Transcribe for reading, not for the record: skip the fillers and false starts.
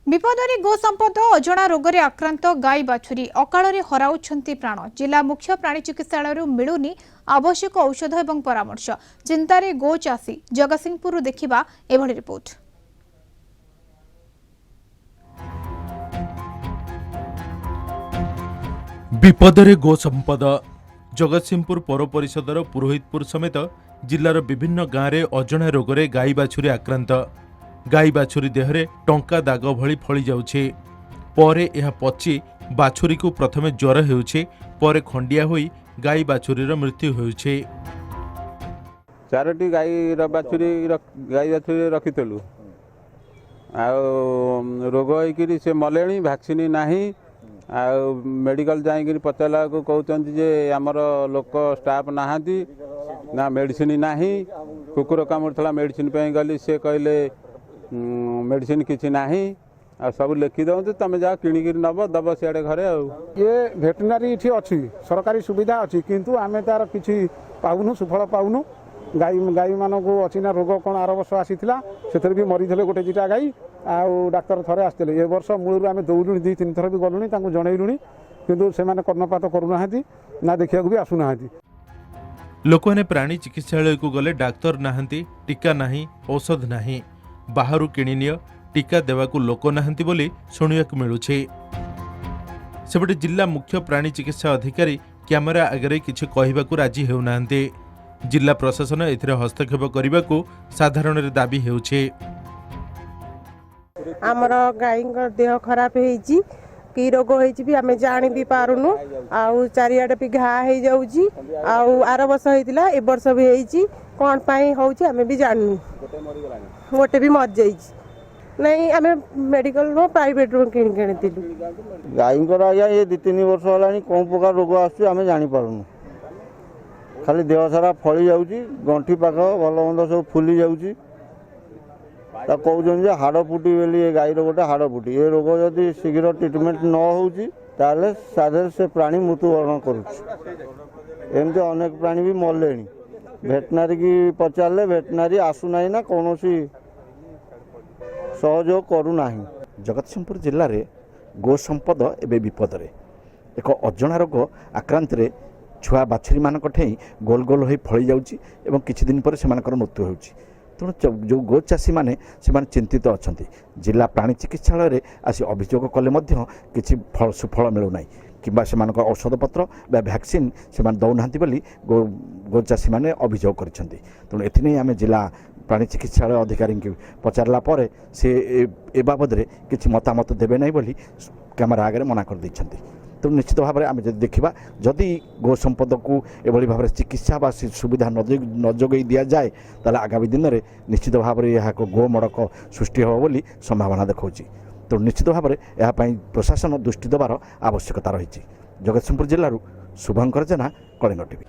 विपदरे गो संपद अजणा रोगरे आक्रांत गाई बाछुरी अकाଳରେ हराउछंती प्राण। जिला मुख्य प्राणी चिकित्सालय मिलुनी आवश्यक औषध एवं परामर्श। चिंतारे गो चाषी जगतसिंहपुर देखिबा एभଳି रिपोर्ट। विपदरे गो संपद जगतसिंहपुर पौर परिषदर पुरोहितपुर समेत जिलार विभिन्न गाँव में अजणा रोगरे गाई बाछुरी आक्रांत। गाई बाछुरी देहरे टंका दाग भली फली जाउछे। परे यह पची बाछुरी को प्रथमे ज्वर हेउछे, परे खंडिया होई गाई बाछुरीर मृत्यु हेउछे। चारोटी गाई बाछुरी रखिलु आ रोग होइकिरी से मलेणी वैक्सीन नाही। आ मेडिकल जाइकिरी पचारला को कहउचंती जे हमर लोक स्टाफ नाहांती ना मेडिसिन नाही। कुकुर कामुरथला मेडिसिन पे गली से कहले मेडिसिन किसी नाही आ सब लिखि दउते तमे जा किणिक नब दब सियाड़े घरे। ये भेटनारी इठी अच्छी सरकारी सुविधा अच्छी किंतु आमे तार किछि पाउनु सुफल पाउनु। गाई मानक अच्छी ना रोग कौन आर वर्ष आसीला से भी मरी गोटे दुटा गाई आ डाक्तर थरे आसते ए वर्ष मूल आम दौलुनी 2-3 थर भी गलुनी जनइलुनी किंतु से कर्णपात करूना ना देखा भी आसुना। लोक मैंने प्राणी चिकित्सालय को गले डाक्तर नाहांती, टीका नाही, औषध नाही, बाहरु किणिनिय टीका देवाकू लोक नाहांती बोली शुणियाकू मिलुछे। सेपटे जिला मुख्य प्राणी चिकित्सा अधिकारी कैमेरा आगे किछि कहिबाकू राजी हेउनाहांती। जिला प्रशासन एथिरे हस्तक्षेप करबाकू साधारण दाबी हेउछे। आमर गाई देह खराब होइछि कि रोग होइछि भी आमे जानि भी पारुनु आउ चारियाडे भी घा हे जाउछि आउ आर वर्ष होइतिला ए वर्ष भी होइछि कोन पई होउछि आमे भी जाननु। गोटे भी मर जाइछि नहीं आमे मेडिकल नो प्राइवेट रो किन किनितिलु। गाईंकर आज्ञा ये 2-3 वर्ष हलानी कोन प्रकार रोग आसु आमे जानि पारुनु। खाली देह सारा फली जाउछि, गंठी पाख भल मंद सब फुली जाउछि। ता कहउछन जे हाड़ फुटी बेली ए गाईर गोटे हाड़ फुटी ए रोग जदि शीघ्र ट्रीटमेंट न होउछि ताले साधारण से प्राणी मृत्युवरण करुछि। एमते अनेक प्राणी भी मरलेनी। भेटनारी की पचारले भेटनारी आसु नाही ना कोनोसी सहयोग करू नाही। जगतसिंहपुर जिले में गो संपद एवं विपद एक अजणा रोग आक्रांत छुआ बाछुरी मान गोल गोल हो फली जाउछि एवं किछि दिन पर सेमानकर मृत्यु होउछि। तेणु जो गो चाषी मैंने चिंतित अच्छा। जिला प्राणी चिकित्सालय आसी अभियोग कले किसी सुफल मिलूना कि औषधपत्र वैक्सीन से दौना बोली गो चाषी मैंने अभियोग कर। तेणु एथि आम जिला प्राणी चिकित्सालय अधिकारी की पचारला से ए बाबद किसी मतामत देवे ना बोली कैमेरा आगे मना कर देइछन्ति। तो निश्चित भाव में आम जब देखा जदि गो संपद को एभली भाव सुविधा न जोगई दि जाए ताले आगामी दिन में निश्चित भाव में यह गो मड़क सृष्टि हो बोली संभावना देखा। तो निश्चित भाव में यह प्रशासन दृष्टि देवार आवश्यकता रही। जगतसिंहपुर जिलूर शुभंकर जेना, कलिंग टीवी।